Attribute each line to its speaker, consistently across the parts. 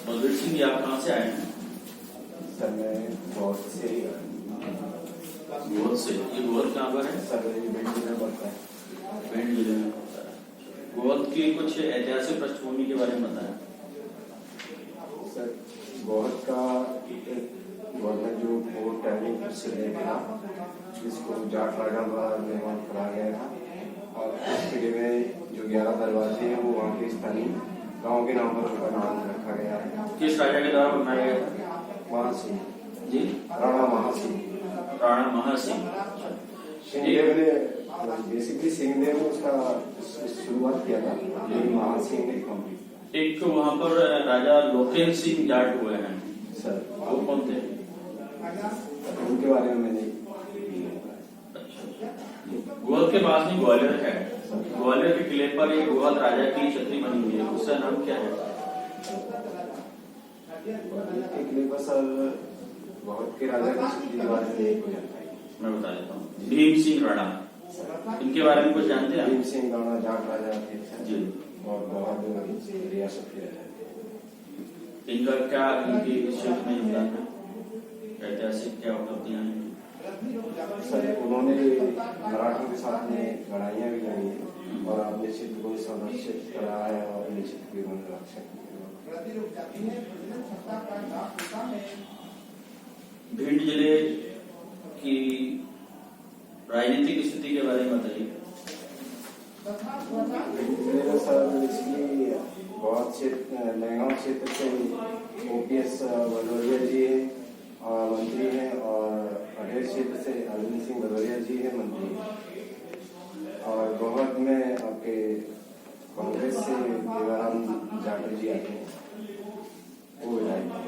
Speaker 1: बलवीर सिंह जी, आप कहाँ से आए हैं?
Speaker 2: सर मैं बहुत से
Speaker 1: गोहद से। ये गोहद कहाँ पर है?
Speaker 2: सर भिंड जिले में पड़ता है।
Speaker 1: भिंड जिले में पड़ता है। गोहद की कुछ ऐतिहासिक पृष्ठभूमि के बारे में बताएं।
Speaker 2: सर गोहद का गवर्नमेंट जो फोर्ट टर्निंग से था, जिसको जाट राजा द्वारा निर्माण कराया गया था, और उस किले में जो 11 दरवाजे हैं वो वहाँ के स्थानीय गांव के नाम पर उनका नाम रखा गया है।
Speaker 1: किस राजा के द्वारा बनाया गया था?
Speaker 2: महासिंह
Speaker 1: जी,
Speaker 2: राणा महासिंह।
Speaker 1: राणा महासिंह।
Speaker 2: सिंहदेव ने बेसिकली सिंहदेव ने उसका शुरुआत किया था, लेकिन महासिंह ने कंप्लीट।
Speaker 1: एक वहाँ पर राजा लोकेल सिंह जाट हुए हैं
Speaker 2: सर,
Speaker 1: वो कौन थे?
Speaker 2: उनके बारे में मैंने
Speaker 1: गोहद के पास में ग्वालियर है। ग्वालियर के किले पर एक गोहद राजा की छतरी बनी हुई है, उसका नाम क्या है?
Speaker 2: किले पर सर गोहद के राजा की छतरी के बारे में कुछ जानकारी
Speaker 1: मैं बता देता हूँ। भीम सिंह राणा, इनके बारे में कुछ जानते हैं?
Speaker 2: भीम सिंह राणा जाट राजा थे
Speaker 1: जी,
Speaker 2: और गोहद रियासत के राजा थे।
Speaker 1: इनका क्या, इनके क्षेत्र में योगदान है? ऐतिहासिक क्या उपलब्धियां हैं?
Speaker 2: सर उन्होंने मराठों के साथ में लड़ाइयाँ भी लड़ी हैं और अपने क्षेत्र को संरक्षित कराया और अपने क्षेत्र के रक्षा की।
Speaker 1: भिंड जिले की राजनीतिक स्थिति के बारे में बताइए।
Speaker 2: भिंड जिले में सर इसलिए बहुत क्षेत्र लहंगाव क्षेत्र से OPS भदौरिया जी है और मंत्री हैं, और पटेल क्षेत्र से अरविंद सिंह भदौरिया जी है मंत्री, और गोहद में आपके कांग्रेस से देवाराम जाटव जी आते हैं, वो विधायक हैं।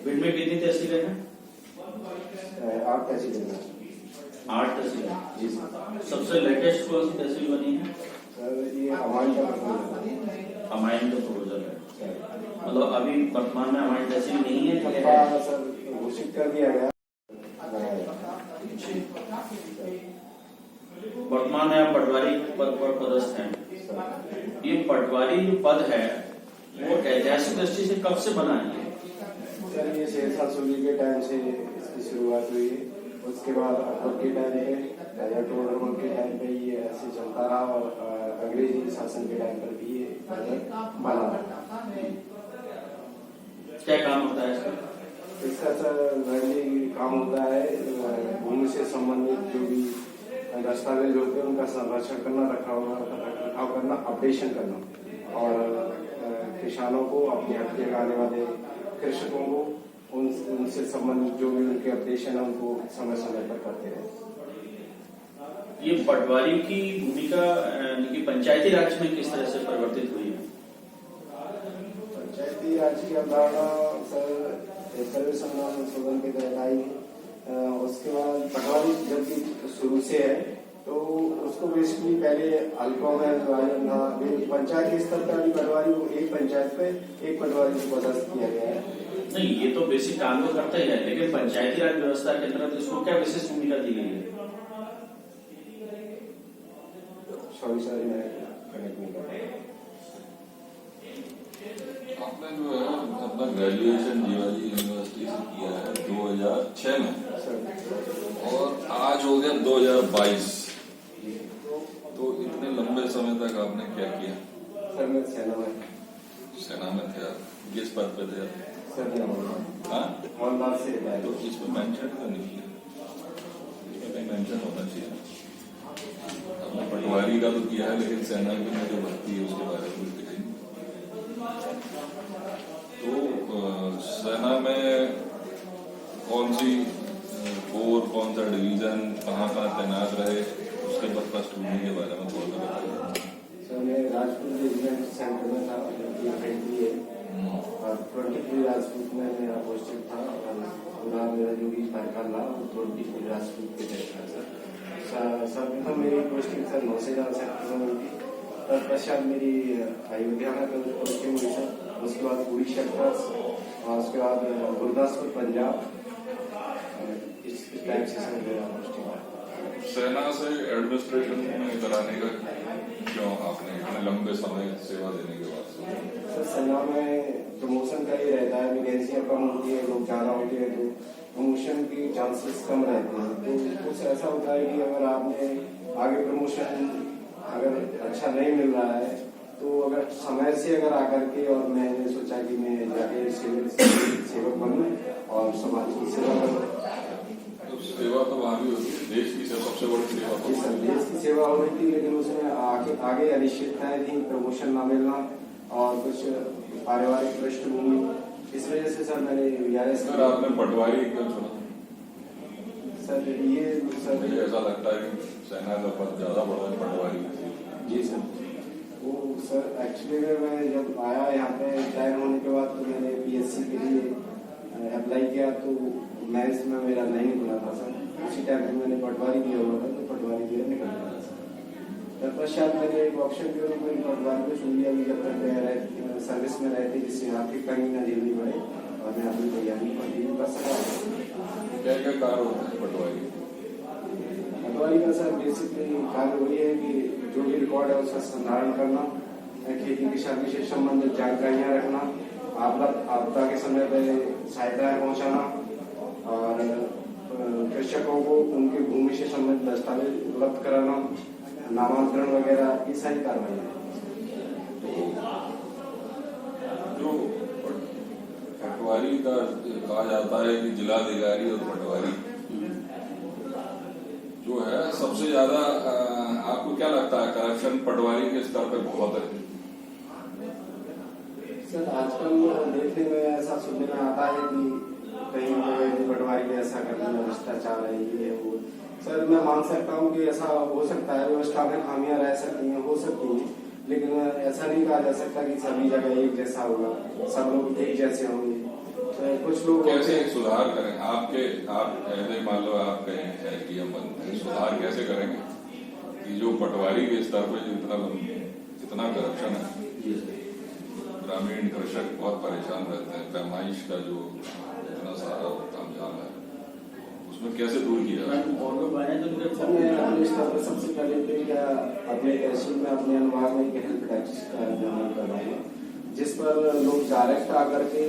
Speaker 1: भिंड में कितनी तहसीलें हैं?
Speaker 2: 8 तहसीलें हैं।
Speaker 1: 8 तहसीलें।
Speaker 2: जी सर।
Speaker 1: सबसे लेटेस्ट कौन सी तहसील बनी है?
Speaker 2: सर ये हमारी का प्रपोजल
Speaker 1: अमाइन का प्रपोजल है। मतलब अभी वर्तमान में हमारी तहसील नहीं है,
Speaker 2: सर घोषित कर दिया गया।
Speaker 1: वर्तमान में आप पटवारी पद पर पदस्थ हैं। ये पटवारी जो पद है वो ऐतिहासिक दृष्टि से कब से बना है?
Speaker 2: सर ये शेरशाह सूरी के टाइम से इसकी शुरुआत हुई है। उसके बाद अकबर के टाइम पे, राजा टोडरमल के टाइम पे ये ऐसे चलता रहा, और अंग्रेजी शासन के टाइम पर भी ये बना रहा।
Speaker 1: क्या काम होता है इसका?
Speaker 2: इसका सर मेनली काम होता है भूमि से संबंधित जो भी दस्तावेज होते हैं उनका संरक्षण करना, रखरखाव करना, अपडेशन करना, और किसानों को, अपने हक के लगाने वाले कृषकों को उनसे संबंधित जो भी उनके अपडेशन है उनको समय समय पर करते हैं।
Speaker 1: ये पटवारी की भूमिका पंचायती राज में किस तरह से परिवर्तित हुई है?
Speaker 2: पंचायती राज की अवधारणा सर सर्वे संविधान संशोधन के तहत आई। उसके बाद पटवारी जब शुरू से है तो उसको बेसिकली पहले हल्कों में विभाजन था, पंचायत के स्तर पर अभी पटवारी को एक पंचायत पे एक पटवारी को पदस्थ किया गया है।
Speaker 1: नहीं, ये तो बेसिक काम तो करता ही है, लेकिन पंचायती राज व्यवस्था के अंतर्गत इसको क्या विशेष भूमिका दी गई है?
Speaker 2: सॉरी सर, मैं कनेक्ट नहीं कर पाया।
Speaker 3: आपने जो है अपना ग्रेजुएशन जीवाजी यूनिवर्सिटी से किया है 2006 में सर, और आज हो गया 2022, तो इतने लंबे समय तक आपने क्या किया?
Speaker 2: सर मैं सेना में
Speaker 3: थे। आप किस पद पे थे?
Speaker 2: सर
Speaker 3: हवलदार से। तो इसमें मेंशन क्यों नहीं किया? इसमें कहीं मेंशन होना चाहिए। आपने पटवारी का तो किया है, लेकिन सेना की में जो भर्ती है उसके बारे में कुछ दिखाई। तो सेना में कौन सी कोर, कौन सा डिवीजन, कहाँ तैनात रहे, उसके बाद पृष्ठभूमि के बारे में थोड़ा सा बताइए।
Speaker 2: सर मैं राजपूत रेजिमेंट सेंटर में था, और 23 राजपूत में मेरा पोस्टिंग था, और पूरा मेरा जो भी कार्यकाल रहा वो 23 राजपूत के तहत था सर। सर्वप्रथम मेरी पोस्टिंग सर नौसेना सेक्टर में हुई थी। तत्पश्चात मेरी अयोध्या में पोस्टिंग हुई सर। उसके बाद उड़ी सेक्टर, और उसके बाद गुरदासपुर पंजाब, इस टाइप से सर मेरा पोस्टिंग है।
Speaker 3: सेना से एडमिनिस्ट्रेशन में कराने का क्यों आपने इतने लंबे समय सेवा देने के बाद सोचा?
Speaker 2: सर सेना में प्रमोशन का ही रहता है, वैकेंसियाँ कम होती है, लोग ज़्यादा होते हैं तो प्रमोशन की चांसेस कम रहते हैं। तो कुछ ऐसा होता है कि अगर आपने आगे प्रमोशन अगर अच्छा नहीं मिल रहा है तो अगर समय से अगर आकर के, और मैंने सोचा कि मैं जाके सेवक बनूं और समाज की सेवा करूं।
Speaker 3: तो सेवा तो वहाँ भी होती है, देश की सबसे बड़ी सेवा
Speaker 2: जी सर, देश की सेवा हो रही थी, लेकिन उसमें आगे अनिश्चितताएं थी, प्रमोशन ना मिलना और कुछ पारिवारिक पृष्ठभूमि, इस वजह से सर मैंने VRS।
Speaker 3: सर आपने पटवारी क्यों चुना?
Speaker 2: सर ये सर
Speaker 3: मुझे ऐसा लगता है कि सेना का पद ज्यादा बड़ा है पटवारी।
Speaker 2: जी सर, वो सर एक्चुअली में मैं जब आया यहाँ पे रिटायर होने के बाद तो मैंने PSC के लिए अप्लाई किया तो मैथ्स में मेरा नहीं निकला था सर। उसी टाइम पे मैंने पटवारी दिया हुआ था तो पटवारी दिया निकल गया था सर। तत्पश्चात मैंने एक ऑप्शन के रूप में पटवारी को चुन लिया कि जब तक मैं सर्विस में रहती जिससे आर्थिक कमी न झेलनी पड़े और मैं अपनी तैयारी कंटिन्यू कर सका।
Speaker 3: क्या क्या कार्य होता है पटवारी?
Speaker 2: पटवारी का सर बेसिकली कार्य वही है कि जो भी रिकॉर्ड है उसका संधारण करना, खेती किसान से संबंधित जानकारियां रखना, आपदा के समय पर सहायताएं पहुंचाना और कृषकों को उनकी भूमि से संबंधित दस्तावेज उपलब्ध कराना, नामांतरण वगैरह ये सारी कार्रवाई है।
Speaker 3: जो पटवारी का कहा जाता है कि जिलाधिकारी और पटवारी जो है सबसे ज्यादा, आपको क्या लगता है करप्शन पटवारी के स्तर पे बहुत है?
Speaker 2: सर आजकल देखने में ऐसा सुनने में आता है कि कहीं पटवारी ने ऐसा कर दिया, भ्रष्टाचार है, ये है वो। सर मैं मान सकता हूँ कि ऐसा हो सकता है, व्यवस्था में खामियां रह सकती हैं, हो सकती हैं, लेकिन ऐसा नहीं कहा जा सकता कि सभी जगह एक जैसा होगा, सब लोग एक जैसे होंगे। तो कुछ लोग
Speaker 3: कैसे सुधार करें? आप ऐसे मान लो आप कहीं SDM बनते हैं, सुधार कैसे करेंगे कि जो पटवारी के स्तर पे जो इतना करप्शन है, ग्रामीण कृषक बहुत परेशान रहते हैं, पैमाइश का जो इतना सारा तामझाम है उसमें कैसे दूर किया जाए?
Speaker 2: सर मैं अपने स्तर पर सबसे पहले तो क्या अपने तहसील में अपने अनुभाग में एक हेल्प डेस्क का निर्माण करवाएंगे जिस पर लोग डायरेक्ट आकर के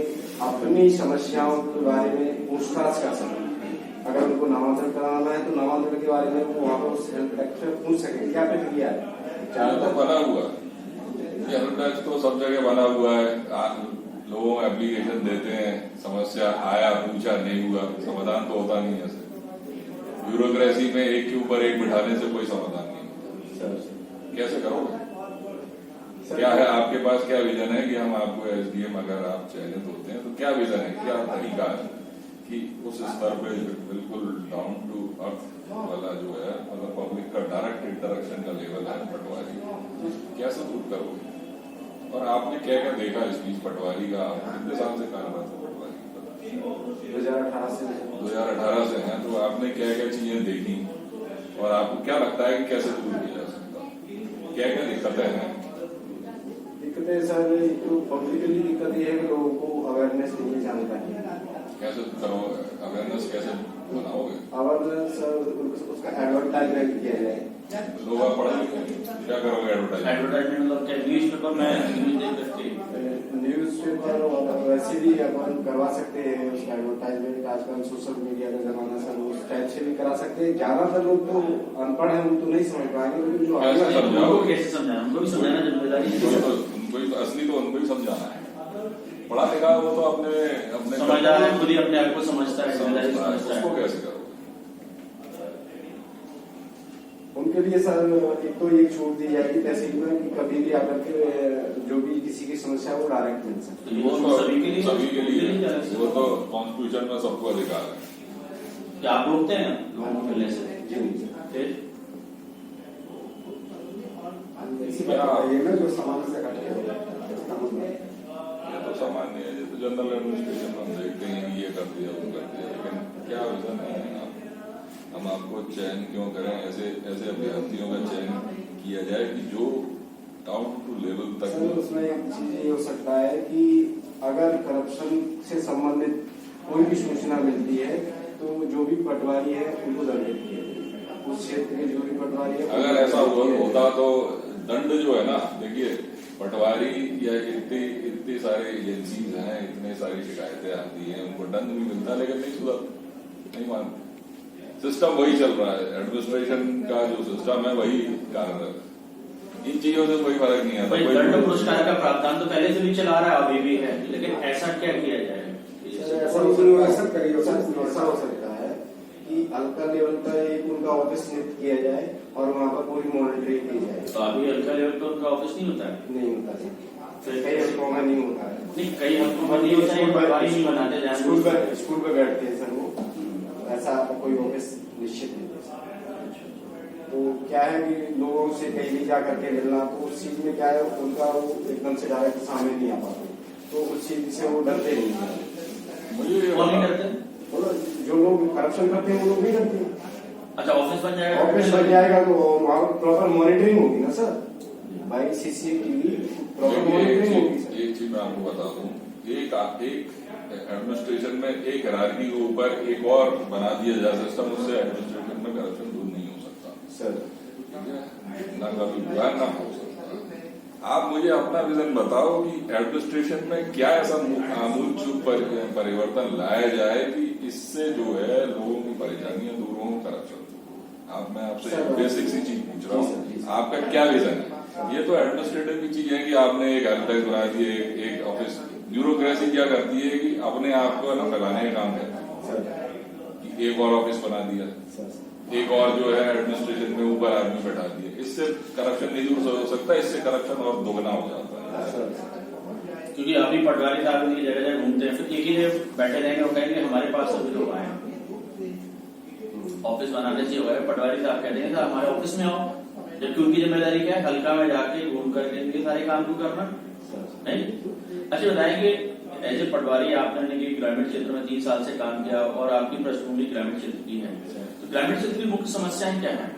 Speaker 2: अपनी समस्याओं के बारे में पूछताछ कर सकें। अगर उनको नामांतरण कराना है तो नामांतरण के बारे में वो वहाँ पर उस हेल्प डेस्क से पूछ सकें क्या प्रक्रिया है।
Speaker 3: तो बना हुआ ये हेल्प डेस्क तो सब जगह बना हुआ है, लोगों एप्लीकेशन देते हैं, समस्या आया पूछा नहीं हुआ, समाधान तो होता नहीं है। ब्यूरोक्रेसी में एक के ऊपर एक बिठाने से कोई समाधान नहीं होता। कैसे करोगे? क्या है आपके पास, क्या विजन है कि हम आपको SDM अगर आप चयनित होते हैं तो क्या विजन है, क्या तरीका है कि उस स्तर पे बिल्कुल डाउन टू अर्थ वाला जो है, मतलब पब्लिक का डायरेक्ट इंटरेक्शन का लेवल है पटवारी, कैसे दूर करोगे? और आपने क्या क्या देखा इस बीच पटवारी का? कितने साल से कार्यरत है पटवारी? 2018 से हैं, तो आपने क्या क्या चीजें देखी और आपको क्या लगता है कि कैसे दूर किया जा सकता? क्या क्या दिक्कतें हैं?
Speaker 2: दिक्कतें सर तो पब्लिकली दिक्कत ये है कि लोगों को अवेयरनेस नहीं जानकारी।
Speaker 3: कैसे करोगे अवेयरनेस, कैसे बनाओगे?
Speaker 2: अवेयरनेस सर उसका एडवर्टाइजमेंट किया जाए।
Speaker 3: लोग आप पढ़े लिखे क्या करोगे?
Speaker 1: एडवर्टाइजमेंट मतलब क्या? न्यूज़पेपर में
Speaker 2: न्यूज़पेपर और वैसे भी अपन करवा सकते हैं उसका एडवर्टाइजमेंट। आजकल सोशल मीडिया का जमाना सर उस टाइप से भी करा सकते हैं। ज्यादातर लोग तो अनपढ़ हैं, वो तो नहीं समझ पाएंगे, लेकिन जो
Speaker 1: कैसे समझाना, उनको भी समझाना जिम्मेदारी
Speaker 3: असली तो उनको ही समझाना है। पढ़ा लिखा वो तो अपने
Speaker 1: समझदार है, खुद ही अपने आप को समझता है,
Speaker 3: उसको कैसे करोगे?
Speaker 2: उनके लिए सर एक तो ये छूट दी जाएगी तहसील में कि कभी भी आकर के जो भी किसी की समस्या वो डायरेक्ट मिल सकती है।
Speaker 3: वो तो सभी के लिए वो तो कॉन्स्टिट्यूशन में सबको अधिकार है।
Speaker 1: क्या आप रोकते हैं लोगों को मिलने से?
Speaker 2: जी ये ना जो समाज से कटे
Speaker 3: ये तो सामान्य है, ये तो जनरल एडमिनिस्ट्रेशन हम देखते हैं ये कर दिया वो कर दिया, लेकिन क्या विजन है हम आपको चयन क्यों करें? ऐसे अभ्यर्थियों का चयन किया जाए कि जो डाउन टू लेवल तक।
Speaker 2: सर उसमें एक चीज ये हो सकता है कि अगर करप्शन से संबंधित कोई भी सूचना मिलती है तो जो भी पटवारी है उनको दंडित किया जाए। उस क्षेत्र के जो भी पटवारी है
Speaker 3: अगर ऐसा होता तो दंड जो है ना, देखिए पटवारी या इतनी सारी एजेंसीज हैं, इतने सारी शिकायतें आती हैं, उनको दंड भी मिलता, लेकिन नहीं सुधर, नहीं मान। सिस्टम वही चल रहा है, एडमिनिस्ट्रेशन का जो सिस्टम है वही कार्यरत है। इन चीजों से कोई फर्क नहीं आता।
Speaker 1: दंड पुरस्कार का प्रावधान तो पहले से भी चला रहा है, अभी भी है, लेकिन ऐसा क्या किया जाए?
Speaker 2: ऐसा हो सकता है कि हल्का लेवल पर एक उनका ऑफिस नियुक्त किया जाए और वहाँ पर पूरी मॉनिटरिंग की जाए।
Speaker 1: तो अभी हल्का लेवल पर उनका ऑफिस नहीं होता है?
Speaker 2: नहीं होता है, कई हल्कों में नहीं होता है।
Speaker 1: नहीं, कई हल्कों में नहीं होता है, पटवारी नहीं बनाते।
Speaker 2: स्कूल पे बैठते हैं सर वो, ऐसा कोई ऑफिस निश्चित नहीं है। तो क्या है कि लोगों से कहीं भी जा करके मिलना, तो उस चीज में क्या है उनका वो एकदम से डायरेक्ट सामने नहीं आ पाते, तो उस चीज से वो डरते नहीं है।
Speaker 1: कौन नहीं डरते?
Speaker 2: जो लोग करप्शन करते हैं वो लोग नहीं डरते।
Speaker 1: अच्छा, ऑफिस बन जाएगा?
Speaker 2: ऑफिस बन जाएगा तो वहाँ प्रॉपर मॉनिटरिंग होगी ना sir, by CCTV proper monitoring होगी।
Speaker 3: एक चीज मैं आपको बता दूं, एक एडमिनिस्ट्रेशन में एक हायरार्की के ऊपर एक और बना दिया जाए सिस्टम, उससे एडमिनिस्ट्रेशन में करप्शन दूर नहीं हो सकता
Speaker 2: सर।
Speaker 3: ना कभी हुआ ना हो सकता। आप मुझे अपना विजन बताओ कि एडमिनिस्ट्रेशन में क्या ऐसा आमूल परिवर्तन लाया जाए कि इससे जो है लोगों की परेशानियां दूर हो, करप्शन। मैं आपसे बेसिक सी चीज पूछ रहा हूँ, आपका क्या विजन है? ये तो एडमिनिस्ट्रेटिव की चीज है कि आपने एक हेल्प डेस्क बना दी, एक ऑफिस। ब्यूरोक्रेसी क्या करती है कि अपने आप को ना फैलाने का काम करती है। एक और ऑफिस बना दिया, एक और जो है एडमिनिस्ट्रेशन में ऊपर आदमी बैठा दिए, इससे करप्शन नहीं दूर हो सकता, इससे करप्शन और दोगुना हो जाता है।
Speaker 1: क्योंकि अभी पटवारी साहब इनकी जगह जगह घूमते हैं, फिर एक ही जगह बैठे रहेंगे और कहेंगे हमारे पास सभी लोग आए, ऑफिस बनाने से होगा। पटवारी साहब कहते हैं हमारे ऑफिस में आओ, जबकि उनकी जिम्मेदारी क्या है? हल्का में जाके घूम करके इनके सारे काम को करना, नहीं? अच्छा बताएंगे, एज ए पटवारी आपने ग्रामीण क्षेत्र में 3 साल से काम किया और आपकी पृष्ठभूमि ग्रामीण क्षेत्र की है, तो ग्रामीण क्षेत्र की मुख्य समस्याएं क्या है?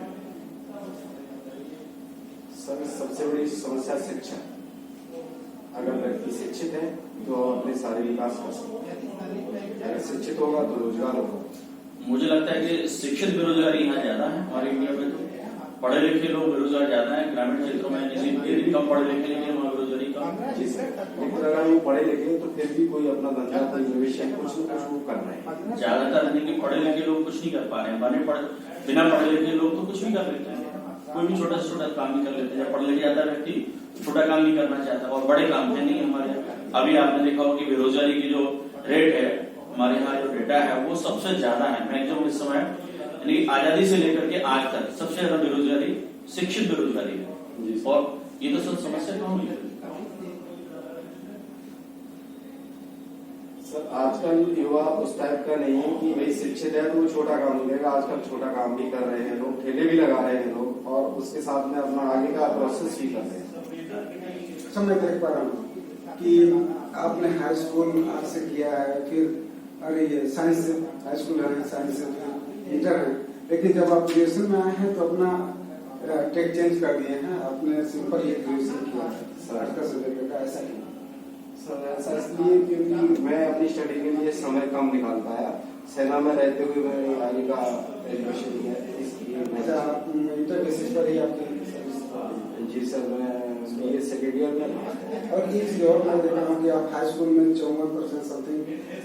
Speaker 2: सर सबसे बड़ी समस्या शिक्षा। अगर व्यक्ति शिक्षित है तो अपने सारे विकास कर सकते हैं, अगर शिक्षित होगा तो रोजगार होगा।
Speaker 1: मुझे लगता है कि शिक्षित बेरोजगारी यहाँ ज्यादा है हमारे इंडिया में, तो पढ़े लिखे लोग बेरोजगार ज्यादा है ग्रामीण क्षेत्रों में, जैसे कम पढ़े लिखे लेकिन वहाँ बेरोजगारी कम।
Speaker 2: जी सर, लेकिन अगर वो पढ़े लिखे तो फिर भी कोई अपना धंधा, कोई निवेश कुछ न कुछ वो कर रहे हैं।
Speaker 1: ज्यादातर नहीं, पढ़े लिखे लोग कुछ नहीं कर पा रहे हैं, बिना पढ़े लिखे लोग तो कुछ भी कर लेते हैं, कोई भी छोटा से छोटा काम नहीं कर लेते हैं। पढ़ लिख जाता व्यक्ति छोटा काम नहीं करना चाहता, और बड़े काम है नहीं हमारे। अभी आपने देखा हो कि बेरोजगारी की जो रेट है हमारे यहाँ, जो डेटा है वो सबसे ज्यादा है मैक्सिमम इस समय, यानी आजादी से लेकर के आज तक सबसे ज्यादा बेरोजगारी शिक्षित बेरोजगारी है। और ये तो सब समस्या कौन हुई?
Speaker 2: सर आजकल युवा उस टाइप का नहीं है कि भाई शिक्षित है तो वो छोटा काम नहीं करेगा। आजकल छोटा काम भी कर रहे हैं लोग, ठेले भी लगा रहे हैं लोग, और उसके साथ में अपना आगे का प्रोसेस भी कर रहे हैं।
Speaker 4: सब मैं देख पा रहा हूँ कि आपने हाई स्कूल आज से किया है, फिर अरे ये साइंस से हाई स्कूल है, साइंस से इंटर है, लेकिन जब आप ग्रेजुएशन में आए हैं तो अपना टेक चेंज कर दिए हैं, आपने सिंपल ये ग्रेजुएशन किया है। आज का सब्जेक्ट का ऐसा क्यों?
Speaker 2: सर ऐसा इसलिए क्योंकि मैं अपनी स्टडी के लिए समय कम निकाल पाया, सेना में रहते हुए मैंने आगे का एजुकेशन किया, इसलिए
Speaker 4: इंटर बेसिस पर ही आपकी।
Speaker 2: जी सर, मैं BA सेकेंड ईयर में।
Speaker 4: और एक चीज और मैं देखा हूँ कि आप हाई स्कूल में 54% समथिंग,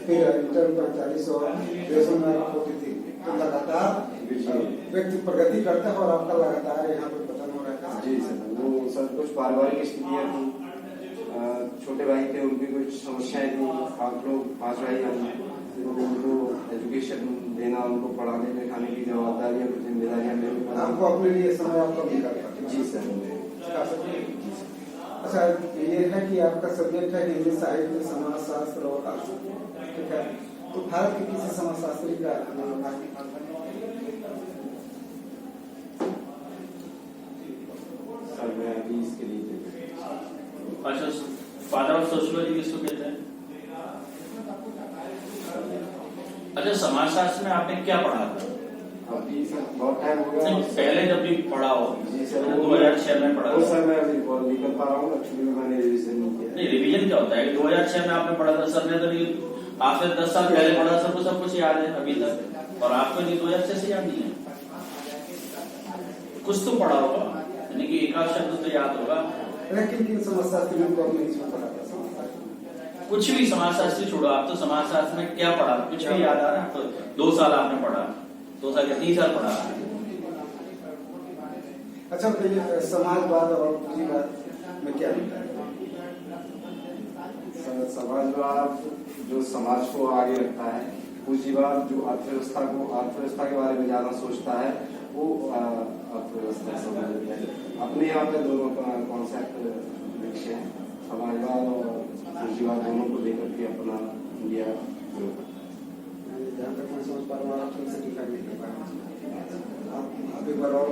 Speaker 4: फिर इंटर 45 और ग्रेजुएशन में 43, तो लगातार व्यक्ति प्रगति करता है और आपका लगातार यहाँ पे पतन हो रहा है।
Speaker 2: जी सर, वो सर कुछ पारिवारिक स्थितियाँ थी, छोटे भाई थे, उनकी कुछ समस्याएं थी, आप लोग 5 भाई हैं, तो उनको एजुकेशन देना, उनको पढ़ाने लिखाने की जवाबदारियां, कुछ जिम्मेदारियां मेरे ऊपर।
Speaker 4: आपको अपने लिए समय आपका निकाल पाते?
Speaker 2: जी सर।
Speaker 4: अच्छा, ये है कि आपका सब्जेक्ट है हिंदी साहित्य, समाजशास्त्र और अर्थशास्त्र, ठीक है, तो भारत के किसी समाजशास्त्री का
Speaker 2: सर मैं अभी इसके लिए।
Speaker 1: अच्छा, फादर ऑफ सोशियोलॉजी किसको कहते हैं? अच्छा, समाजशास्त्र में आपने क्या पढ़ा था?
Speaker 2: अभी सर बहुत टाइम हो गया।
Speaker 1: पहले जब भी पढ़ा हो?
Speaker 2: जी सर,
Speaker 1: 2006 में पढ़ा
Speaker 2: वो सर मैं अभी नहीं कर पा रहा हूँ, एक्चुअली मैंने रिविजन नहीं किया।
Speaker 1: नहीं, रिवीजन क्या होता है? 2006 में आपने पढ़ा था, सर ने तो आज से 10 साल पहले पढ़ा, सबको सब कुछ याद है अभी तक। और आपको नहीं 2006 से याद नहीं है? कुछ तो पढ़ा होगा, यानी कि एक आध शब्द तो याद होगा।
Speaker 4: लेकिन किन समाजशास्त्रियों को हमने इसमें पढ़ा था समाजशास्त्र?
Speaker 1: कुछ भी समाजशास्त्री छोड़ो, आप तो समाजशास्त्र में क्या पढ़ा, कुछ भी याद आ रहा है? तो 2 साल आपने पढ़ा, 2 साल या 3 साल पढ़ा।
Speaker 4: अच्छा बताइए, समाजवाद और पूंजीवाद में क्या अंतर है?
Speaker 2: समाजवाद जो समाज को आगे रखता है, पूंजीवाद जो अर्थव्यवस्था के बारे में ज्यादा सोचता है, वो अर्थव्यवस्था समझता है। अपने यहाँ पे दोनों का कॉन्सेप्ट विकसित है, समाजवाद और पूंजीवाद दोनों को लेकर के अपना इंडिया ग्रो करता है।
Speaker 4: जहाँ तक मैं समझ पा रहा हूँ, आप ठीक से डिफाइन नहीं कर पा रहे। आप एक बार और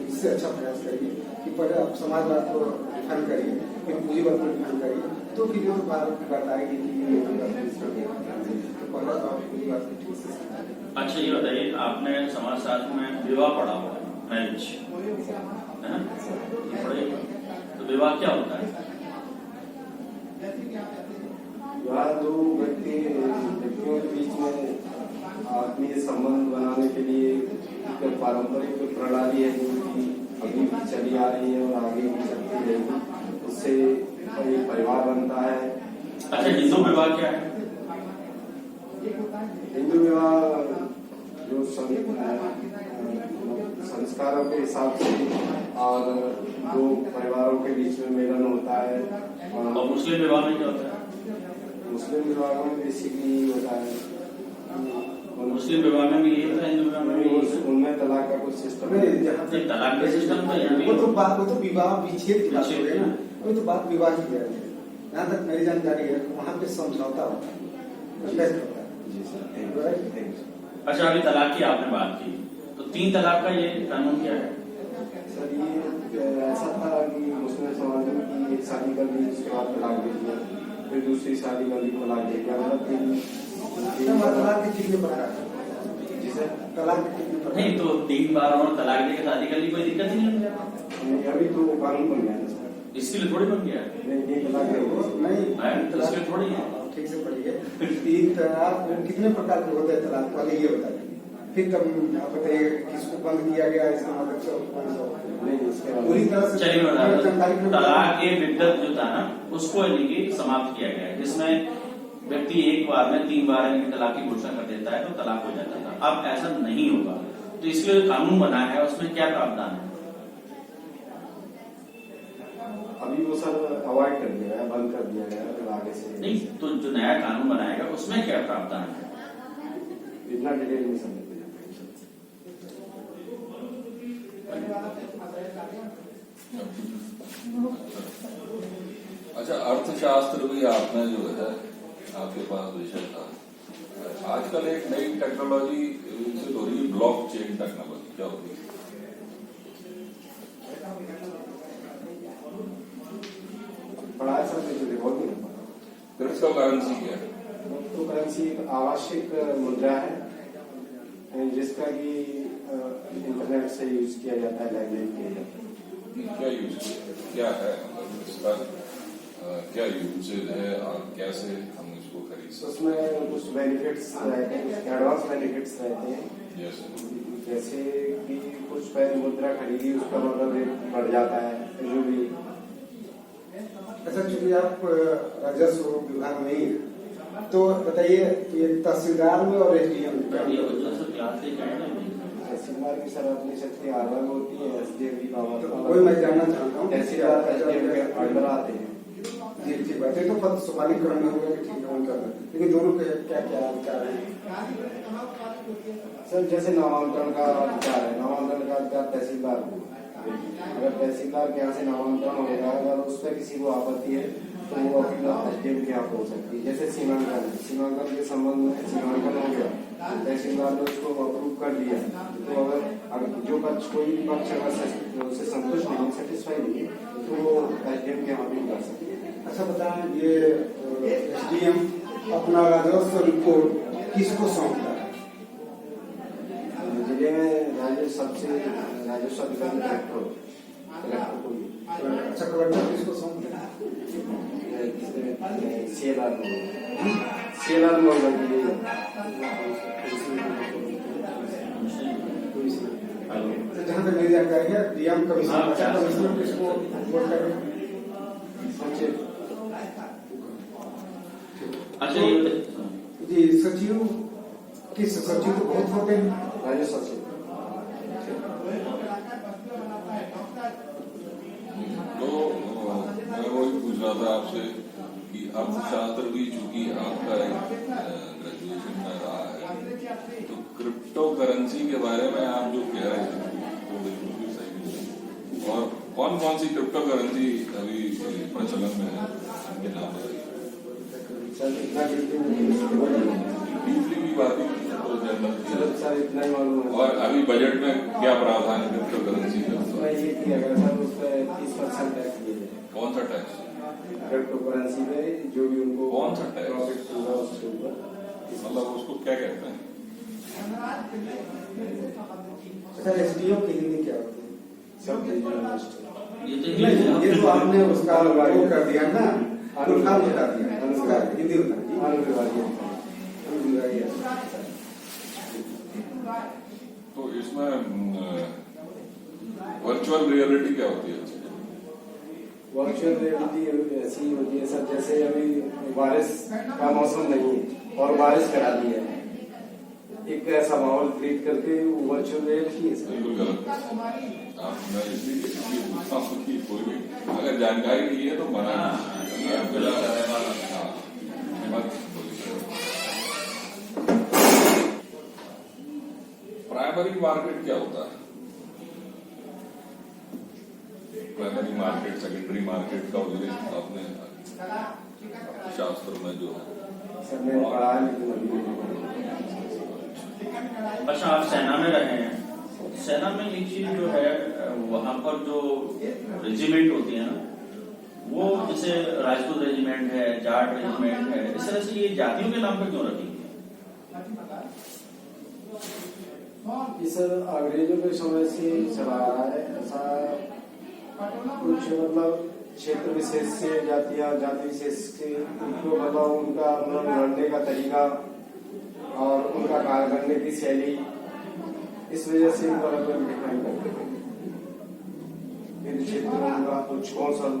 Speaker 4: इससे अच्छा प्रयास करिए कि पहले आप समाजवाद को डिफाइन करिए, फिर पूंजीवाद को डिफाइन करिए, तो फिर ये तो बात आएगी कि ये तो पहले तो आप पूंजीवाद को ठीक से समझाइए।
Speaker 1: अच्छा ये बताइए, आपने समाजशास्त्र में विवाह पढ़ा हुआ है, मैरिज है ना, पढ़े? तो विवाह क्या होता है?
Speaker 2: विवाह दो व्यक्तियों के बीच में आत्मीय संबंध बनाने के लिए एक पारंपरिक प्रणाली है जो कि अभी भी चली आ रही है और आगे भी चलती रहेगी। उससे एक परिवार बनता है।
Speaker 1: अच्छा, हिंदू विवाह क्या है?
Speaker 2: हिंदू विवाह जो संस्कारों के हिसाब से और दो परिवारों के बीच में मिलन होता है।
Speaker 1: और मुस्लिम विवाह में क्या होता है?
Speaker 2: मुस्लिम विवाह में बेसिकली होता है,
Speaker 1: मुस्लिम विवाह में भी यही होता है, हिंदू विवाह में भी यही होता है?
Speaker 2: उनमें तलाक का कुछ सिस्टम है।
Speaker 1: तलाक का सिस्टम तो यहाँ भी
Speaker 4: वो तो विवाह विच्छेद की बात हो गई ना, वो तो बात विवाह की है। यहाँ तक मेरी जानकारी है, वहाँ पे समझौता होता है।
Speaker 2: जी सर।
Speaker 1: अच्छा, अभी तलाक की आपने बात की, तो 3 तलाक का ये कानून क्या है?
Speaker 2: सर ये ऐसा था कि मुस्लिम समाज में एक शादी कर दी, उसके बाद तलाक दे दिया, फिर दूसरी शादी कर दी, तलाक दे दिया।
Speaker 4: तलाक के कितने प्रकार है?
Speaker 2: जी सर।
Speaker 4: तलाक के कितने प्रकार?
Speaker 1: नहीं तो 3 बार और तलाक देकर शादी कर ली, कोई दिक्कत ही नहीं है।
Speaker 2: अभी तो कानून बन गया है सर।
Speaker 1: इसके लिए थोड़ी बन गया है,
Speaker 2: नहीं तलाक
Speaker 1: नहीं तो इसके लिए थोड़ी है।
Speaker 4: ठीक से पढ़िए। 3 तलाक कितने प्रकार के होते हैं? तलाक वाले ये बताइए, फिर तब आप बताइए किसको बंद किया गया, इसका मतलब पूरी तरह से
Speaker 1: चलिए मैं
Speaker 4: जानकारी
Speaker 1: बताता हूं। तलाक के विद्दत जो था ना, उसको यानी कि समाप्त किया गया है, जिसमें व्यक्ति एक बार में 3 बार यानी तलाक की घोषणा कर देता है तो तलाक हो जाता था। अब ऐसा नहीं होगा, तो इसलिए जो कानून बना है उसमें क्या प्रावधान है?
Speaker 2: अभी वो सर अवॉइड कर दिया गया, बंद कर दिया गया आगे से।
Speaker 1: नहीं तो जो नया कानून बनाएगा उसमें क्या प्रावधान है?
Speaker 2: इतना डिटेल में समझ में
Speaker 3: अच्छा, अर्थशास्त्र भी आपने जो है आपके पास विषय था। आजकल एक नई टेक्नोलॉजी विकसित हो रही है, ब्लॉकचेन टेक्नोलॉजी। क्या होती है?
Speaker 2: पढ़ा सर, बहुत नहीं पढ़ा।
Speaker 3: क्रिप्टो करेंसी क्या है?
Speaker 2: क्रिप्टो करेंसी एक आवश्यक मुद्रा है जिसका कि इंटरनेट से यूज किया जाता है, लेनदेन किया जाता है।
Speaker 3: क्या यूज क्या है, मतलब इसका क्या यूजेज है और कैसे हम इसको खरीद सकते
Speaker 2: उसमें कुछ बेनिफिट्स रहते हैं, एडवांस बेनिफिट्स रहते हैं।
Speaker 3: हैं?
Speaker 2: जैसे कि कुछ पहले मुद्रा खरीदी, उसका मतलब रेट बढ़ जाता है जो भी।
Speaker 4: अच्छा, चूंकि आप राजस्व विभाग में ही हैं, तो बताइए ये तहसीलदार में और एसडीएम
Speaker 2: तहसीलदार की सर अपनी शक्ति अलग होती है, एसडीएम की
Speaker 4: वही मैं जानना चाहता हूँ।
Speaker 2: तहसीलदार एसडीएम के अंडर आते हैं।
Speaker 4: जी ठीक बात है, तो पद समानीकरण में होगा कि ठीक है उनका, लेकिन दोनों के क्या क्या विचार है?
Speaker 2: सर जैसे नामांकन का विचार है, नामांकन का अधिकार तहसीलदार को। अगर तहसीलदार के यहाँ से नामांकन होगा, अगर उस पर किसी को आपत्ति है तो वो अपना एसडीएम के यहाँ हो सकती है। जैसे सीमांकन है, सीमांकन के संबंध में सीमांकन हो गया, तहसीलदार ने उसको अप्रूव कर दिया, तो अगर जो पक्ष कोई भी पक्ष अगर उससे संतुष्ट नहीं, सेटिस्फाई नहीं, तो वो एसडीएम के यहाँ भी कर सकते हैं।
Speaker 4: अच्छा बताएं, ये एसडीएम अपना राजस्व रिपोर्ट किसको सौंपता है?
Speaker 2: जिले में सबसे राजस्व अधिकारी कलेक्टर को।
Speaker 4: अच्छा, कलेक्टर किसको सौंपते हैं?
Speaker 2: सीएलआर मोड
Speaker 4: जहाँ तक मेरी जानकारी है डीएम कमिश्नर किसको वोट कर रहे हैं?
Speaker 1: अच्छा ये
Speaker 4: जी सचिव किस सचिव तो बहुत होते हैं।
Speaker 2: राज्य सचिव
Speaker 3: तो मैं वही पूछ रहा था आपसे कि अर्थशास्त्र भी चूंकि आपका एक ग्रेजुएशन में रहा है, तो क्रिप्टो करेंसी के बारे में आप जो कह रहे हैं वो बिल्कुल भी सही नहीं है। और कौन कौन सी क्रिप्टो करेंसी अभी प्रचलन में है, उनके नाम बताइए।
Speaker 2: सर इतना
Speaker 3: डीपली भी बात ही तो जनरल
Speaker 2: सर इतना ही मालूम है।
Speaker 3: और अभी बजट में क्या प्रावधान है क्रिप्टो करेंसी का?
Speaker 2: उसमें ये किया गया सर, उस पर 30% टैक्स दिए गए
Speaker 3: कौन सा टैक्स?
Speaker 2: क्रिप्टो करेंसी पे जो भी उनको
Speaker 3: कौन सा टैक्स?
Speaker 2: प्रॉफिट होगा उसके ऊपर।
Speaker 3: मतलब उसको क्या कहते हैं?
Speaker 4: सर एसडीओ की हिंदी क्या होती है?
Speaker 2: सब डिजिटल
Speaker 1: ये तो
Speaker 4: ये तो आपने उसका वो कर दिया ना, अनुभाग बता दिया, उसका हिंदी बता
Speaker 3: तो इसमें वर्चुअल रियलिटी क्या होती है?
Speaker 2: वर्चुअल रियलिटी ऐसी होती है सर, जैसे अभी बारिश का मौसम नहीं है और बारिश करा दी है, एक ऐसा माहौल क्रिएट करके वो वर्चुअल रियलिटी है सर।
Speaker 3: बिल्कुल गलत। आप मैं इसलिए पूछता हूँ कि कोई भी अगर जानकारी नहीं है तो मना प्राइमरी मार्केट क्या होता है? प्राइमरी मार्केट, सेकेंडरी मार्केट का उल्लेख आपने शास्त्र में जो है
Speaker 2: सर मैंने पढ़ा है लेकिन अभी नहीं।
Speaker 1: अच्छा आप सेना में रहे हैं, सेना में एक चीज जो है वहां पर जो रेजिमेंट होती है ना, वो जैसे राजपूत रेजिमेंट है, जाट रेजिमेंट है, इस तरह से ये जातियों के नाम पर क्यों रखी है?
Speaker 2: ये सर अंग्रेजों के समय से चला आ रहा है ऐसा कुछ, मतलब क्षेत्र विशेष से जाति विशेष से उनको मतलब उनका मतलब लड़ने का तरीका और उनका कार्य करने की शैली, इस वजह से उनको अलग अलग डिफाइन करते हैं। फिर क्षेत्र उनका कुछ कौशल।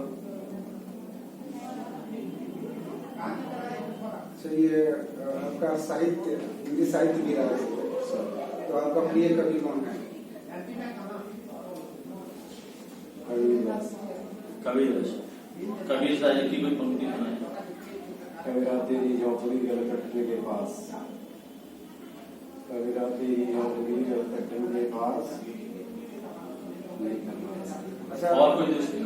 Speaker 4: सर ये आपका साहित्य हिंदी साहित्य भी रहा है, तो आपका प्रिय कवि कौन है?
Speaker 1: कबीर साहब की कोई पंक्ति सुनाए?
Speaker 2: कबीरा तेरी झोंपड़ी गल कटने के पास, कबीरा तेरी झोंपड़ी गल कटने के पास।
Speaker 4: अच्छा
Speaker 1: और कोई दूसरी?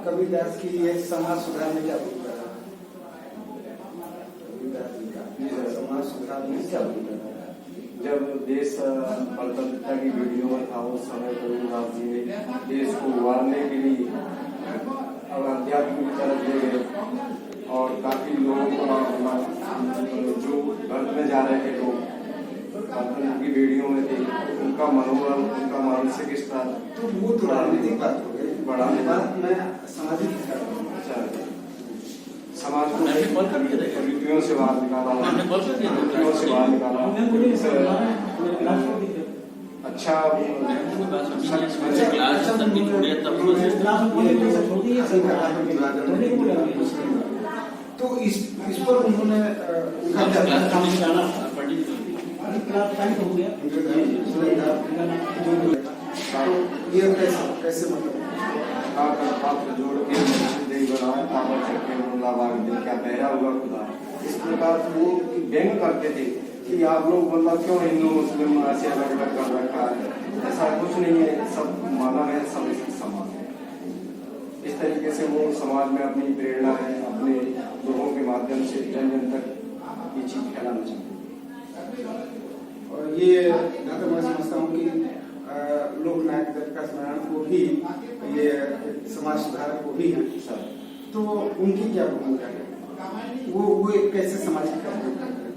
Speaker 4: कबीरदास की ये समाज सुधार में क्या भूमिका है? कबीरदास जी का समाज सुधार में क्या भूमिका है?
Speaker 2: जब देश स्वतंत्रता की वीडियो में था उस समय कबीरदास जी ने देश को उबारने के लिए और अध्यात्म की तरफ ले गए और काफी लोगों को जो गर्भ में जा रहे थे लोग उनकी वीडियो में थे, उनका मनोबल, उनका मानसिक स्तर।
Speaker 4: तो वो तो राजनीतिक बात हो गई,
Speaker 2: बढ़ाने
Speaker 4: बात मैं सामाजिक
Speaker 2: समाज को
Speaker 1: मैंने कॉल कर दिया था।
Speaker 2: रीतियों से बाहर निकाला,
Speaker 1: मैंने कॉल कर दिया था।
Speaker 2: रीतियों से बाहर निकाला, अच्छा
Speaker 1: क्लास तक की छोड़ी है, तब
Speaker 4: तो इस पर उन्होंने ये कैसे मतलब
Speaker 2: पात्र जोड़ के बनाए पावर चक्के क्या बहरा हुआ खुदा, इस प्रकार वो व्यंग करते थे कि आप लोग मतलब क्यों हिंदू मुस्लिम ऐसे अलग अलग कर रखा है, ऐसा कुछ नहीं है, सब मानव है, सब समान है। इस तरीके से वो समाज में अपनी प्रेरणा है, अपने लोगों के माध्यम से जन जन तक ये चीज फैलाना चाहते हैं।
Speaker 4: और ये जहाँ तक मैं समझता हूँ कि लोकनायक दत्त का स्मरण को भी ये समाज सुधारक को भी है, तो उनकी क्या भूमिका है? वो एक कैसे सामाजिक कार्य करते हैं?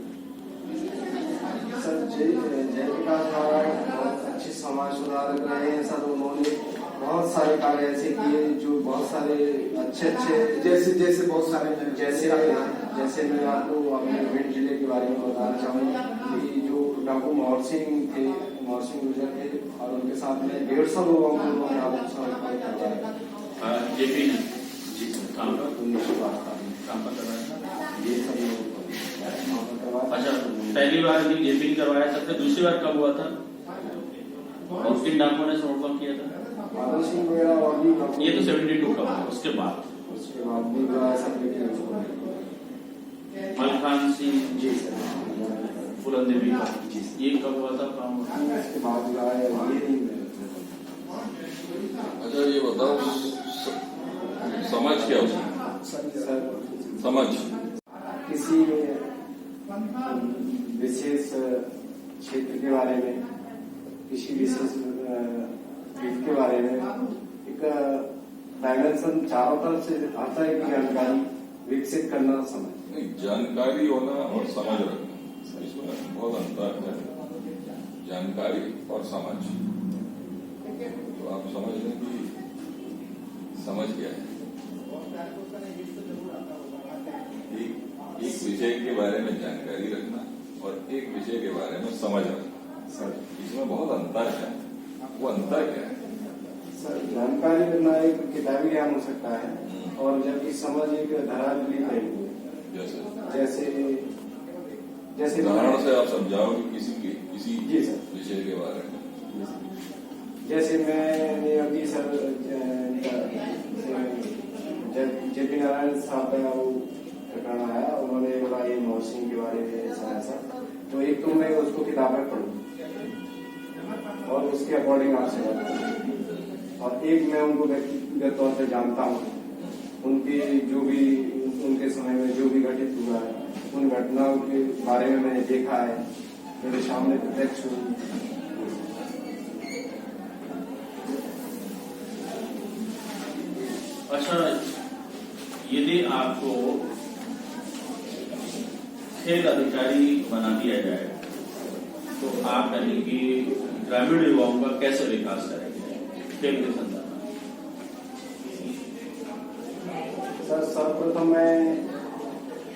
Speaker 2: सर जयप्रकाश नारायण बहुत अच्छे समाज सुधारक रहे हैं सर, उन्होंने बहुत सारे कार्य ऐसे किए जो बहुत सारे अच्छे अच्छे,
Speaker 4: जैसे बहुत सारे हैं।
Speaker 2: जैसे मैं आपको अपने भिंड जिले के बारे में बताना चाहूँगा कि जो डॉक्टर मोहर सिंह थे, मोहर सिंह गुजर थे, और उनके साथ में 150 लोगों को उन्होंने आत्मसमर्पण करवाया।
Speaker 1: जेपी ने जी काम पर
Speaker 2: 1912
Speaker 1: काम पर करवाया।
Speaker 2: ये सब लोगों को करवाया।
Speaker 1: अच्छा, पहली बार भी जेपी ने करवाया था, फिर दूसरी बार कब हुआ था और किन डाकुओं ने समर्पण किया था?
Speaker 2: माधव सिंह वगैरह और भी
Speaker 1: ये तो 72 का हुआ। उसके बाद
Speaker 2: भी जो है सब लेके
Speaker 1: मलखान सिंह
Speaker 2: जी सर,
Speaker 1: फूलन देवी का ये कब हुआ था काम?
Speaker 2: इसके बाद जो है ये नहीं
Speaker 3: अच्छा ये बताओ समझ क्या उसमें?
Speaker 2: सर
Speaker 3: समझ
Speaker 2: किसी विशेष क्षेत्र के बारे में, किसी विशेष फील्ड के बारे में एक डायमेंशन चारों तरफ से हर तरह की जानकारी विकसित करना समझ।
Speaker 3: नहीं, जानकारी होना और समझ रखना इसमें बहुत अंतर है। जानकारी और समझ, तो आप समझ लें कि समझ क्या है। एक विषय के बारे में जानकारी रखना और एक विषय के बारे में समझ रखना,
Speaker 2: सर
Speaker 3: इसमें बहुत अंतर है। वो अंतर क्या है?
Speaker 2: सर जानकारी करना एक किताबी ज्ञान हो सकता है, और जबकि समझ एक धरातलीय पहलू है।
Speaker 3: जैसे
Speaker 2: जैसे
Speaker 3: उदाहरण से आप समझाओ कि किसी
Speaker 2: जी सर,
Speaker 3: विषय के बारे में।
Speaker 2: जैसे मैंने अभी सर जेपी नारायण साहब का वो प्रकरण आया, उन्होंने बोला ये मोहर सिंह के बारे में ऐसा, तो एक तो मैं उसको किताबें पढ़ूं और उसके अकॉर्डिंग आपसे बात करूं, और एक मैं उनको व्यक्तिगत तौर पर जानता हूँ, उनकी जो भी उनके समय में जो भी घटित हुआ है उन घटनाओं के बारे में मैंने देखा है, मेरे सामने प्रत्यक्ष हुई।
Speaker 1: अच्छा, यदि आपको खेल अधिकारी बना दिया जाए तो आप यानी कि ग्रामीण युवाओं का कैसे विकास करेंगे खेल के संदर्भ में?
Speaker 2: सर सर्वप्रथम मैं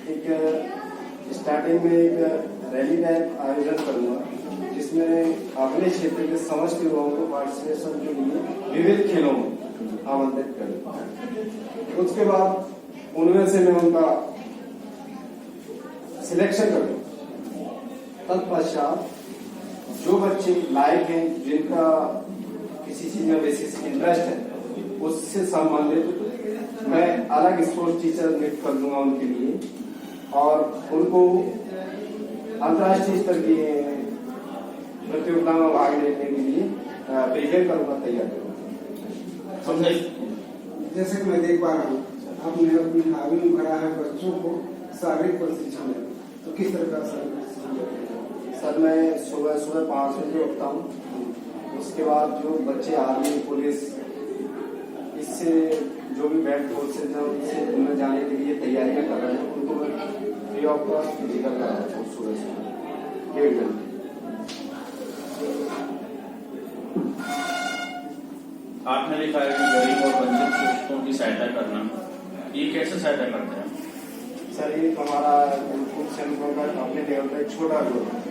Speaker 2: एक स्टार्टिंग में एक रैली का आयोजन करूंगा, जिसमें अपने क्षेत्र के समस्त युवाओं को पार्टिसिपेशन के लिए विविध खेलों में आमंत्रित करूंगा। उसके बाद उनमें से मैं उनका सिलेक्शन करूंगा। तत्पश्चात जो बच्चे लायक हैं, जिनका किसी चीज में विशेष इंटरेस्ट है, उससे संबंधित मैं अलग स्पोर्ट्स टीचर नियुक्त कर दूंगा उनके लिए, और उनको अंतर्राष्ट्रीय स्तर की प्रतियोगिता में भाग लेने के लिए प्रिपेयर करूंगा, तैयार करूंगा।
Speaker 4: जैसे कि मैं देख पा रहा हूँ, आपने अपनी हावी में भरा है बच्चों को शारीरिक प्रशिक्षण, तो किस तरह का शारीरिक प्रशिक्षण देते हैं?
Speaker 2: सर मैं सुबह 5 बजे उठता हूँ, उसके बाद जो बच्चे आर्मी पुलिस इससे जो भी बैड फोर्सेज है उनसे उनमें जाने के लिए तैयारियां कर रहे हैं, उनको मैं फ्री ऑफ कॉस्ट फिजिकल करा रहा हूँ सुबह 1.5 घंटे।
Speaker 1: आपने लिखा है कि गरीब और वंचित शिक्षकों की सहायता करना, ये कैसे सहायता करते हैं?
Speaker 2: सर ये हमारा गुरुकुल सेंटरों का अपने लेवल पर एक छोटा ग्रुप है,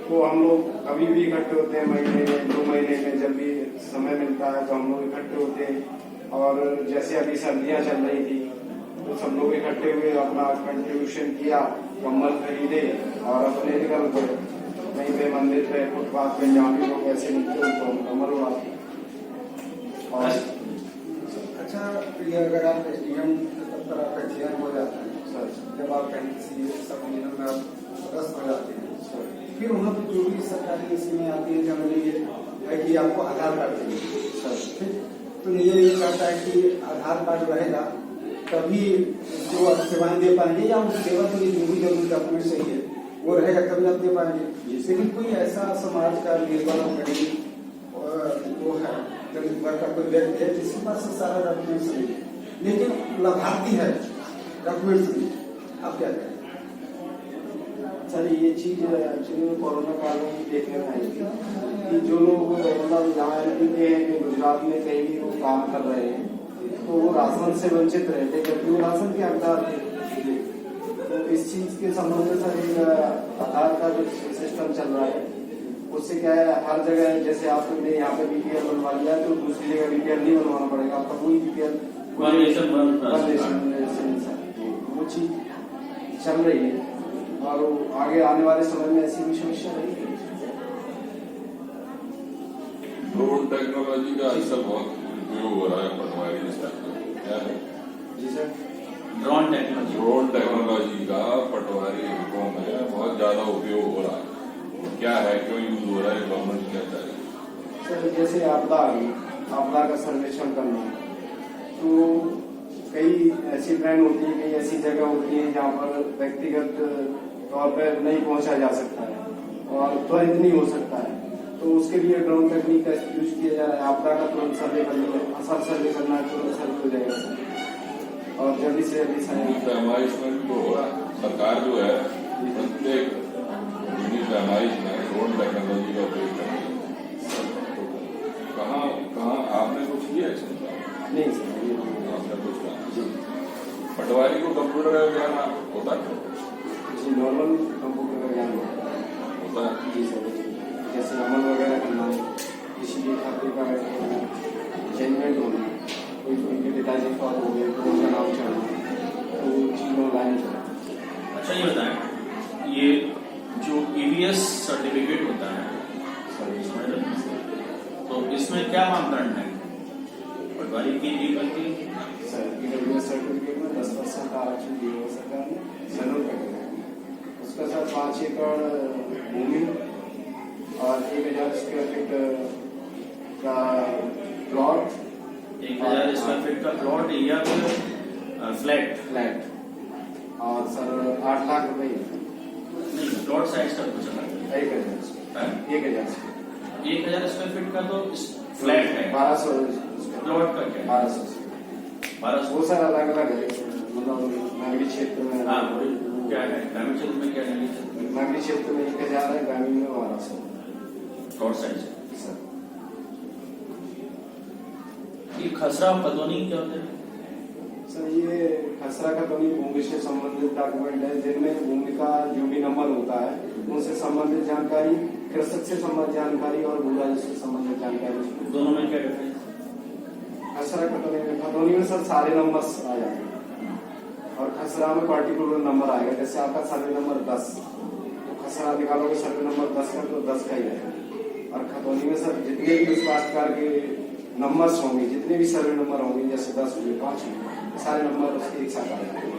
Speaker 2: तो हम लोग कभी भी इकट्ठे होते हैं, महीने में 2 महीने में जब भी समय मिलता है तो हम लोग इकट्ठे होते हैं। और जैसे अभी सर्दियां चल रही थी तो सब लोग इकट्ठे हुए, अपना कंट्रीब्यूशन किया, कम्बल खरीदे और अपने निकल गए कहीं पे मंदिर पे फुटपाथ पे, जहाँ भी लोग ऐसे निकले उनको कम्बल हुआ। और
Speaker 4: अच्छा, ये अगर आप एसडीएम तरह का चयन हो जाता है सर, जब आप कहीं किसी सम्मेलन में आप सदस्य हो जाते हैं, फिर वहाँ पर जो भी सरकारी स्कीमें आती है, जनरली ये है कि आपको आधार कार्ड चाहिए सर, तो नियम ये कहता है कि आधार कार्ड रहेगा तभी जो आप सेवाएं दे पाएंगे, या उस सेवा के लिए जो भी जरूरी डॉक्यूमेंट चाहिए वो रहेगा तभी आप दे पाएंगे। लेकिन कोई ऐसा समाज का निर्बल गरीब वो है, गरीब वर्ग का कोई व्यक्ति है जिसके पास सारा डॉक्यूमेंट्स नहीं है, लेकिन लाभार्थी है डॉक्यूमेंट्स नहीं, आप क्या करें?
Speaker 2: सर ये चीज एक्चुअली कोरोना काल में देखने में आई थी कि जो लोग मतलब यहाँ एमपी के हैं कि गुजरात में कहीं भी वो काम कर रहे हैं तो वो राशन से वंचित रहे थे क्योंकि वो राशन के हकदार थे। तो इस चीज के संबंध में सर एक आधार का जो सिस्टम चल रहा है उससे क्या है हर जगह जैसे आपने यहाँ पे बीपीएल बनवा लिया तो दूसरी जगह बीपीएल नहीं बनवाना पड़ेगा, आपका वही बीपीएल वो चीज चल रही है और आगे आने वाले समय में ऐसी भी समस्या रहेगी।
Speaker 3: ड्रोन टेक्नोलॉजी का आजकल बहुत उपयोग हो रहा है पटवारी क्या है
Speaker 2: जी सर,
Speaker 1: ड्रोन टेक्नोलॉजी का पटवारी विभागों में बहुत ज्यादा उपयोग हो रहा है। क्या है, क्यों यूज हो रहा है, गवर्नमेंट क्या चाह रही है?
Speaker 2: सर जैसे आपदा आ गई, आपदा का सर्वेक्षण करना तो कई ऐसी ट्रेन होती है, कई ऐसी जगह होती है जहाँ पर व्यक्तिगत तौर पर नहीं पहुंचा जा सकता है और त्वरित नहीं हो सकता है, तो उसके लिए ड्रोन तकनीक का यूज किया जा रहा है। आपदा का तुरंत सर्वे करना, असर सर्वे करना है, तुरंत सर्वे हो जाएगा और जल्दी से जल्दी
Speaker 3: पैमाइश में तो हो रहा है। सरकार जो है प्रत्येक पैमाइश में ड्रोन टेक्नोलॉजी का उपयोग कर रही है। कहाँ आपने कुछ किया है इसमें?
Speaker 2: नहीं सर,
Speaker 3: आपने कुछ कहा? पटवारी को कंप्यूटर का ज्ञान होता है?
Speaker 2: जी नॉर्मल कंप्यूटर का ज्ञान
Speaker 3: होता है
Speaker 2: जी सर, जैसे अमल वगैरह करना है, किसी भी खाते का असाइनमेंट होना, कोई उनके पिताजी का हो गया तो उनका नाम चढ़ना, तो वो चीज ऑनलाइन चढ़ना।
Speaker 1: अच्छा ये बताएं, ये जो ईवीएस सर्टिफिकेट होता है तो इसमें क्या मापदंड है? पटवारी की गलती
Speaker 2: सर ईडब्ल्यूएस सर्टिफिकेट में 10% आरक्षण दिया हुआ सरकार ने जरूर करेगा। उसका सर 5 एकड़ भूमि और 1000 स्क्वायर फीट का प्लॉट,
Speaker 1: 1000 स्क्वायर फीट का प्लॉट या फिर फ्लैट
Speaker 2: और सर 8 लाख रुपए
Speaker 1: नहीं, प्लॉट साइज का कुछ अलग है।
Speaker 2: 1000
Speaker 1: स्क्वायर फीट का तो फ्लैट है,
Speaker 2: 1200
Speaker 1: प्लॉट का क्या है?
Speaker 2: 1200 वो सर अलग अलग है, मतलब नगरीय क्षेत्र में
Speaker 1: हाँ क्या है, ग्रामीण क्षेत्र में क्या है?
Speaker 2: नगरीय क्षेत्र में 1000 है, ग्रामीण में 1200
Speaker 1: प्लॉट साइज
Speaker 2: सर।
Speaker 1: ये खसरा खतौनी क्या होता है?
Speaker 2: सर ये खसरा खतौनी भूमि से संबंधित डॉक्यूमेंट है जिनमें भूमि का जो भी नंबर होता है उनसे संबंधित जानकारी, कृषक से संबंधित जानकारी और भू राजस्व से संबंधित जानकारी।
Speaker 1: दोनों में क्या डिफरेंस?
Speaker 2: खसरा खतौनी में सर सारे नंबर आ जाएंगे और खसरा में पार्टिकुलर नंबर आएगा। जैसे आपका सर्वे नंबर 10 तो खसरा निकालोगे सर्वे नंबर 10 का तो 10 का ही रहेगा। और खतौनी में सर जितने भी उस काश्तकार के नंबर्स होंगे, जितने भी सर्वे नंबर होंगे, जैसे 10 हुए, 5 हुए, सारे नंबर उसके एक साथ आ जाएंगे।